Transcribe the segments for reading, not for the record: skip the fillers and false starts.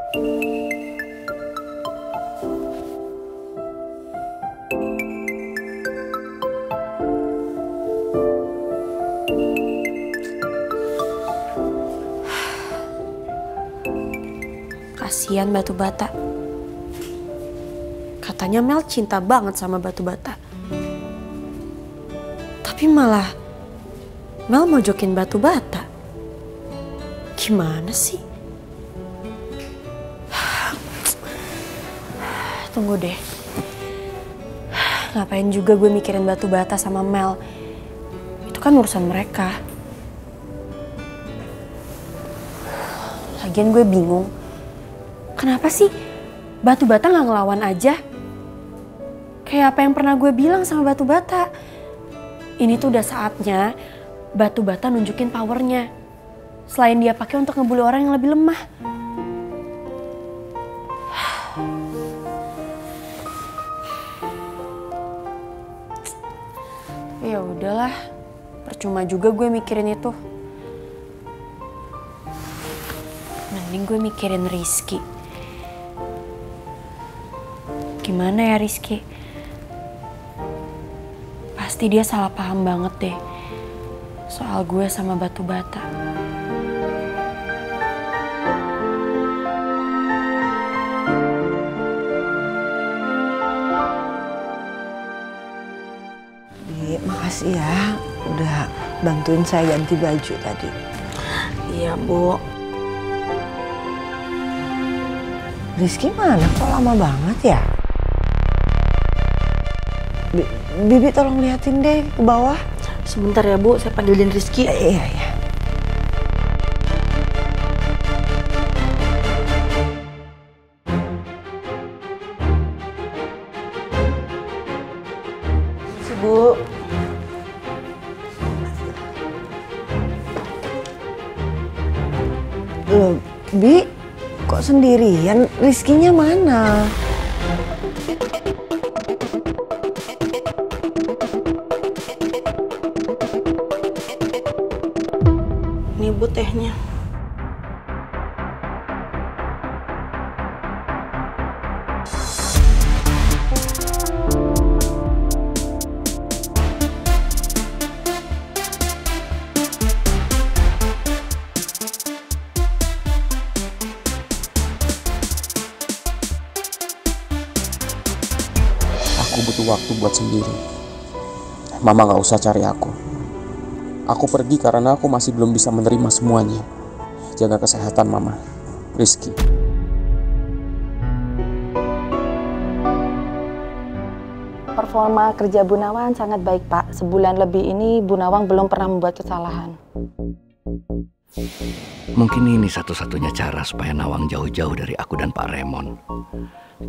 Kasian batu bata. Katanya Mel cinta banget sama batu bata. Tapi malah Mel mojokin batu bata. Gimana sih? Tunggu deh. Ngapain juga gue mikirin batu bata sama Mel? Itu kan urusan mereka. Lagian gue bingung. Kenapa sih batu bata gak ngelawan aja? Kayak apa yang pernah gue bilang sama batu bata. Ini tuh udah saatnya batu bata nunjukin powernya. Selain dia pakai untuk ngebully orang yang lebih lemah. Ya udahlah, percuma juga gue mikirin itu. Mending gue mikirin Rizky. Gimana ya Rizky? Pasti dia salah paham banget deh soal gue sama batu bata. Makasih ya udah bantuin saya ganti baju tadi. Iya, Bu. Rizky mana? Kok lama banget ya? Bibi tolong liatin deh ke bawah. Sebentar ya, Bu. Saya panggilin Rizky. Iya, iya. Bu. Loh, Bi, kok sendirian? Rizkynya mana? Nih, Bu, tehnya. Aku butuh waktu buat sendiri. Mama gak usah cari aku. Aku pergi karena aku masih belum bisa menerima semuanya. Jaga kesehatan Mama. Rizky. Performa kerja Bu Nawang sangat baik, Pak. Sebulan lebih ini Bu Nawang belum pernah membuat kesalahan. Mungkin ini satu-satunya cara supaya Nawang jauh-jauh dari aku dan Pak Remon.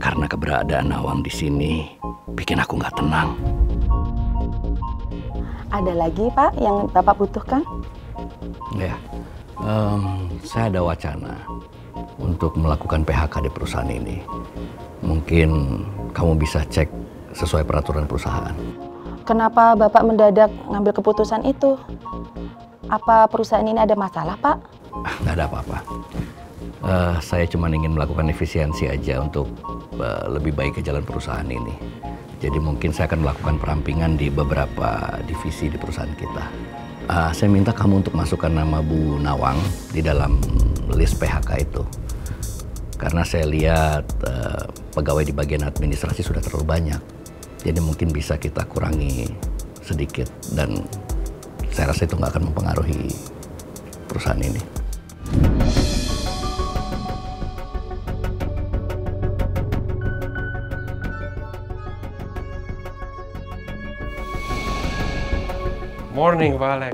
Karena keberadaan Nawang di sini bikin aku nggak tenang. Ada lagi, Pak, yang Bapak butuhkan? Ya, saya ada wacana untuk melakukan PHK di perusahaan ini. Mungkin kamu bisa cek sesuai peraturan perusahaan. Kenapa Bapak mendadak ngambil keputusan itu? Apa perusahaan ini ada masalah, Pak? Nggak ada apa-apa. Saya cuma ingin melakukan efisiensi aja untuk lebih baik ke jalan perusahaan ini. Jadi mungkin saya akan melakukan perampingan di beberapa divisi di perusahaan kita. Saya minta kamu untuk masukkan nama Bu Nawang di dalam list PHK itu. Karena saya lihat pegawai di bagian administrasi sudah terlalu banyak. Jadi mungkin bisa kita kurangi sedikit dan saya rasa itu nggak akan mempengaruhi perusahaan ini. Morning, Valek.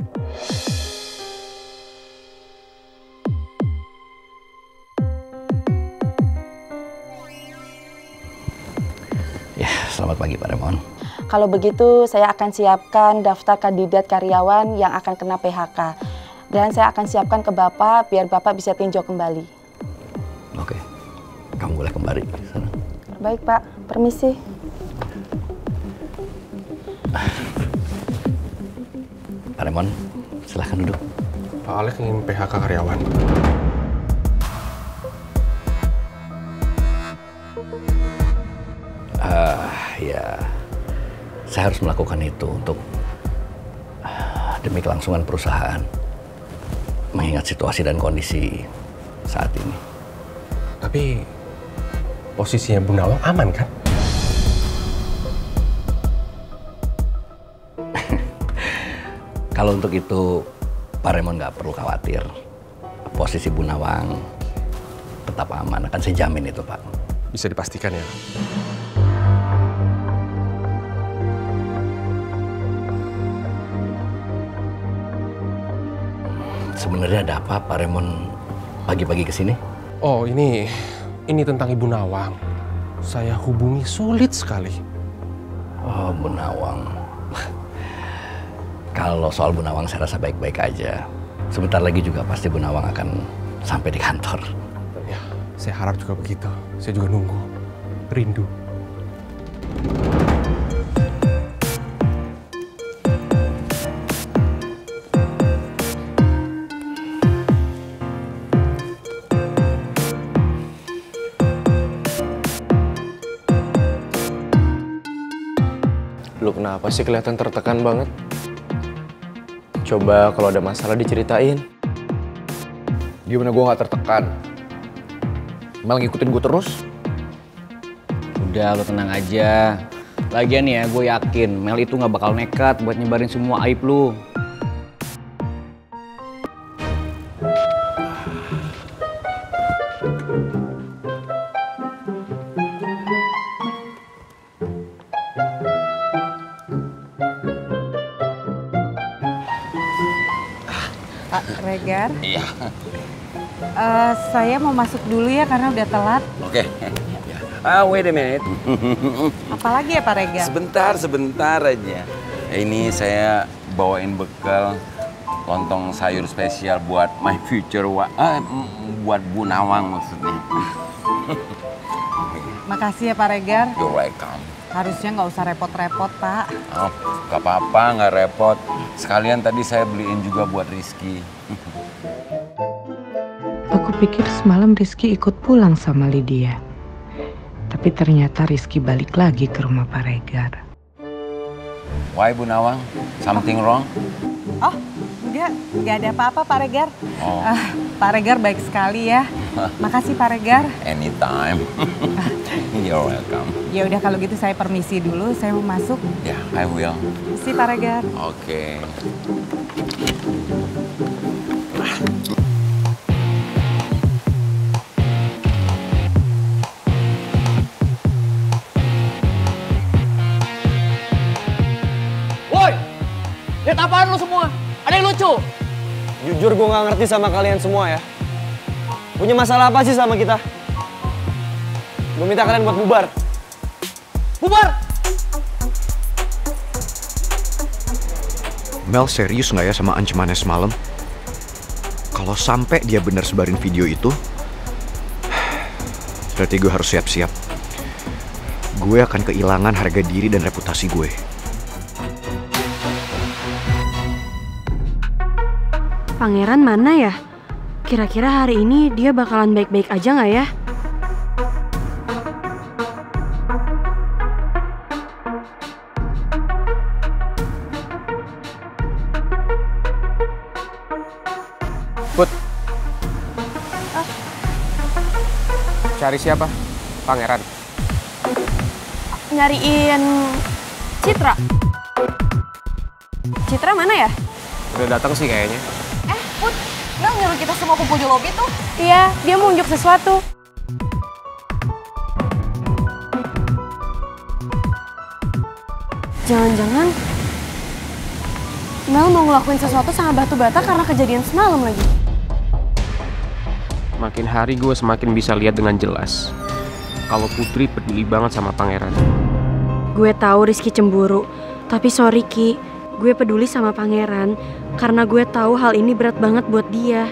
Ya, selamat pagi Pak Remon. Kalau begitu, saya akan siapkan daftar kandidat karyawan yang akan kena PHK. Dan saya akan siapkan ke Bapak biar Bapak bisa tinjau kembali. Oke, kamu boleh kembali ke sana. Baik, Pak. Permisi. Pak Remon, silahkan duduk. Pak Alek ingin PHK karyawan. Ya, saya harus melakukan itu untuk demi kelangsungan perusahaan. Mengingat situasi dan kondisi saat ini. Tapi posisinya Bu Nawang aman kan? Kalau untuk itu, Pak Raymond nggak perlu khawatir. Posisi Bu Nawang tetap aman, akan saya jamin itu, Pak. Bisa dipastikan ya? Sebenarnya ada apa Pak Raymond pagi-pagi ke sini? Oh, ini tentang Ibu Nawang. Saya hubungi sulit sekali. Oh, Bu Nawang. Kalau soal Bu Nawang saya rasa baik-baik aja. Sebentar lagi juga pasti Bu Nawang akan sampai di kantor. Ya, saya harap juga begitu. Saya juga nunggu. Rindu. Lu kenapa sih kelihatan tertekan banget? Coba kalau ada masalah diceritain. Gimana gue gak tertekan? Malah ngikutin gue terus? Udah, lo tenang aja. Lagian ya, gue yakin Mel itu gak bakal nekat buat nyebarin semua aib lu. Pak Regar. Iya. Saya mau masuk dulu ya karena udah telat. Oke. Wait a minute. Apalagi ya Pak Regar? Sebentar aja. Ini saya bawain bekal lontong sayur spesial buat my future buat Bu Nawang maksudnya. Makasih ya Pak Regar. You're welcome. Harusnya nggak usah repot-repot Pak. Oh, gak apa-apa, nggak repot. Sekalian tadi saya beliin juga buat Rizky. Aku pikir semalam Rizky ikut pulang sama Lydia. Tapi ternyata Rizky balik lagi ke rumah Pak Regar. Why Bu Nawang? Something wrong? Oh, nggak ada apa-apa Pak Regar. Oh. Pak Regar baik sekali ya. Makasih Pak Regar. Anytime. You're welcome. Ya udah kalau gitu saya permisi dulu, saya mau masuk. Ya, I will. Permisi Pak Regar. Oke. Woi, lihat apaan lu semua? Ada yang lucu? Jujur gue gak ngerti sama kalian semua ya. Punya masalah apa sih sama kita? Gue minta kalian buat bubar. Bubar! Mel serius nggak ya sama ancamannya semalam? Kalau sampai dia benar sebarin video itu, berarti gue harus siap-siap. Gue akan kehilangan harga diri dan reputasi gue. Pangeran mana ya? Kira-kira hari ini dia bakalan baik-baik aja nggak ya? Put. Cari siapa? Pangeran. Nyariin Citra. Citra mana ya? Udah datang sih kayaknya. Put, Mel nyuruh kita semua kumpul di lobi tuh. Iya, dia mau unjuk sesuatu. Jangan-jangan Mel mau ngelakuin sesuatu sama batu bata karena kejadian semalam lagi. Makin hari gue semakin bisa lihat dengan jelas kalau Putri peduli banget sama Pangeran. Gue tahu Rizky cemburu, tapi sorry Ki, gue peduli sama Pangeran karena gue tahu hal ini berat banget buat dia.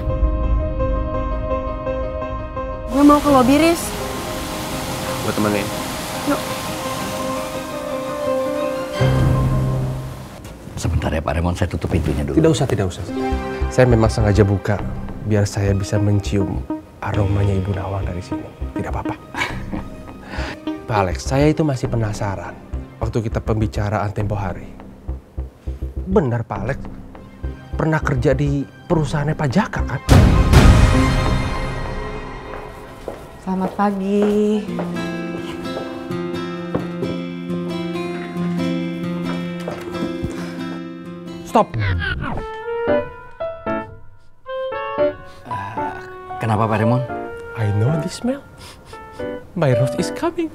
Gue mau ke lobi, Riz. Gue temenin. Yuk. Sebentar ya Pak Raymond, saya tutup pintunya dulu. Tidak usah. Saya memang sengaja buka biar saya bisa mencium aromanya Ibu Nawang dari sini. Tidak apa-apa. Pak Alex, saya itu masih penasaran. waktu kita pembicaraan tempo hari. Benar Pak Alex pernah kerja di perusahaannya Pak Jaka kan? Selamat pagi. Stop. Kenapa Pak Raymond? I know this smell. My Rose is coming.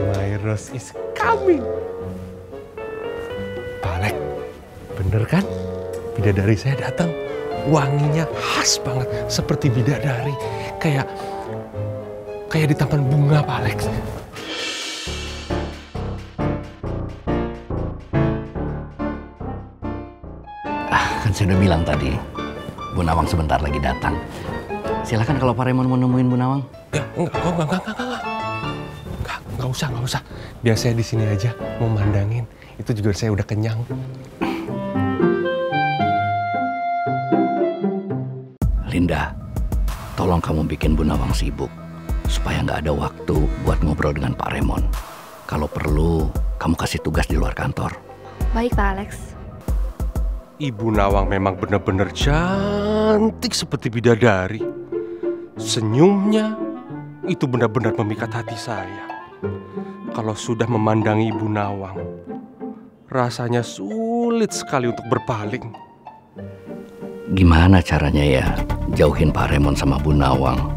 My Rose is coming. Pak Alex, bener kan? Bidadari saya datang. Wanginya khas banget, seperti bidadari. Kayak di taman bunga, Pak Alex. Kan saya udah bilang tadi, Bu Nawang sebentar lagi datang. Silakan kalau Pak Raymond mau nemuin Bu Nawang. Ya, enggak usah. Biar saya di sini aja memandangin. Itu juga saya udah kenyang. Linda, tolong kamu bikin Bu Nawang sibuk supaya nggak ada waktu buat ngobrol dengan Pak Raymond. Kalau perlu, kamu kasih tugas di luar kantor. Baik Pak Alex. Ibu Nawang memang benar-benar cantik seperti bidadari. Senyumnya itu benar-benar memikat hati saya. Kalau sudah memandangi Ibu Nawang, rasanya sulit sekali untuk berpaling. Gimana caranya ya jauhin Pak Raymond sama Bu Nawang?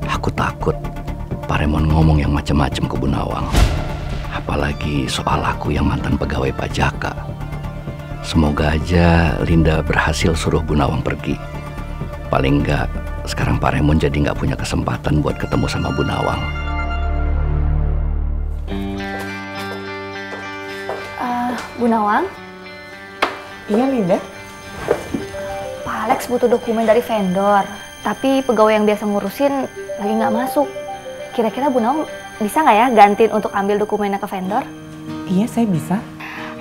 Aku takut Pak Raymond ngomong yang macam-macam ke Bu Nawang. Apalagi soal aku yang mantan pegawai Pak Jaka. Semoga aja Linda berhasil suruh Bu Nawang pergi. Paling enggak sekarang Pak Raymond jadi nggak punya kesempatan buat ketemu sama Bu Nawang. Bu Nawang? Iya Linda. Pak Alex butuh dokumen dari vendor, tapi pegawai yang biasa ngurusin lagi nggak masuk. Kira-kira Bu Nawang bisa nggak ya gantiin untuk ambil dokumennya ke vendor? Iya, saya bisa.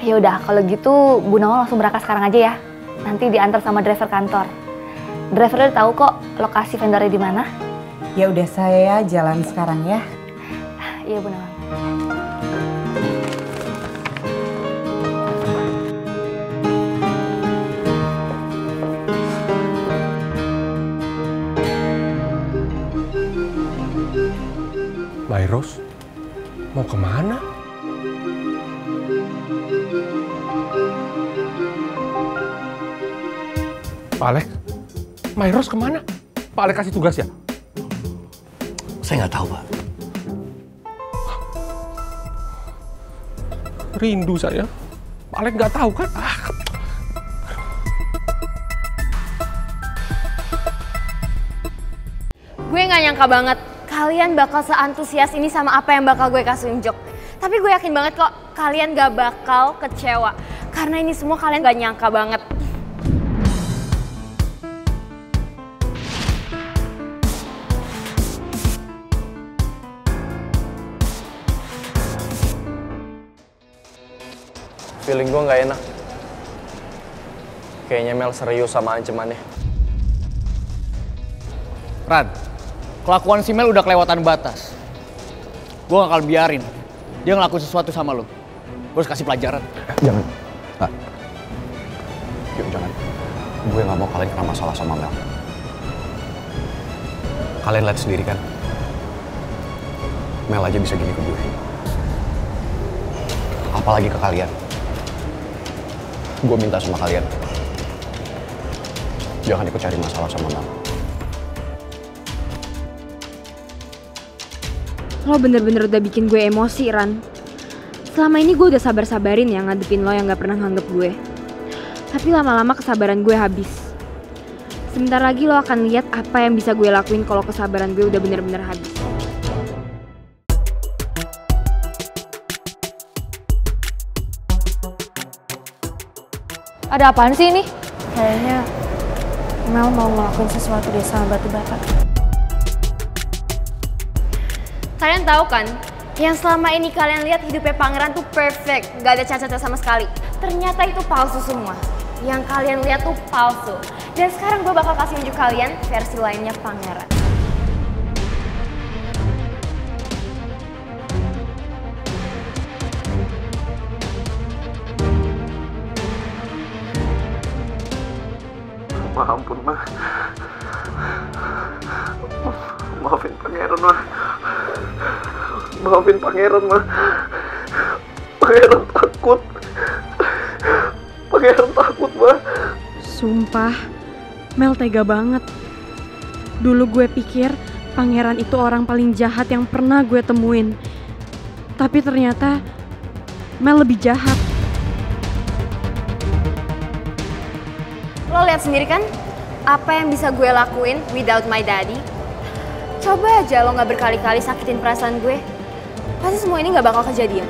Ya udah, kalau gitu Bu Nawang langsung berangkat sekarang aja ya. Nanti diantar sama driver kantor. Driver udah tahu kok lokasi vendornya di mana. Ya udah, saya jalan sekarang ya. Iya Bu Nawang. My Rose, mau kemana? Pak Alex, My Rose kemana? Pak Alex kasih tugas ya? Saya nggak tahu, Pak. Rindu saya. Pak Alex nggak tahu kan? Gue nggak nyangka banget kalian bakal seantusias ini sama apa yang bakal gue kasih unjuk. Tapi gue yakin banget kok kalian gak bakal kecewa. Karena ini semua kalian gak nyangka banget. Feeling gue gak enak. Kayaknya Mel serius sama ancamannya. Ran, kelakuan si Mel udah kelewatan batas. Gue gak akan biarin dia ngelakuin sesuatu sama lo. Gue harus kasih pelajaran. Jangan, Pak. Yuk, jangan. Gue gak mau kalian kena masalah sama Mel. Kalian lihat sendiri kan? Mel aja bisa gini ke gue. Apalagi ke kalian. Gue minta sama kalian, jangan ikut cari masalah sama Mel. Lo bener-bener udah bikin gue emosi, Ran. Selama ini gue udah sabar-sabarin ya ngadepin lo yang gak pernah nganggep gue. Tapi lama-lama kesabaran gue habis. Sebentar lagi lo akan lihat apa yang bisa gue lakuin kalau kesabaran gue udah bener-bener habis. Ada apaan sih ini? Kayaknya Mel mau ngelakuin sesuatu deh sama batu bata. Kalian tahu kan, Yang selama ini kalian lihat hidupnya pangeran tuh perfect, gak ada cacat sama sekali. Ternyata itu palsu semua. Yang kalian lihat tuh palsu. Dan sekarang gue bakal kasih unjuk kalian versi lainnya pangeran. Ma, ampun, Ma. Maafin pangeran, Ma. Maafin pangeran, Ma. Pangeran takut. Pangeran takut, Ma. Sumpah, Mel tega banget. Dulu gue pikir pangeran itu orang paling jahat yang pernah gue temuin. Tapi ternyata Mel lebih jahat. Lo lihat sendiri kan apa yang bisa gue lakuin without my daddy? Coba aja lo gak berkali-kali sakitin perasaan gue. Pasti semua ini gak bakal kejadian.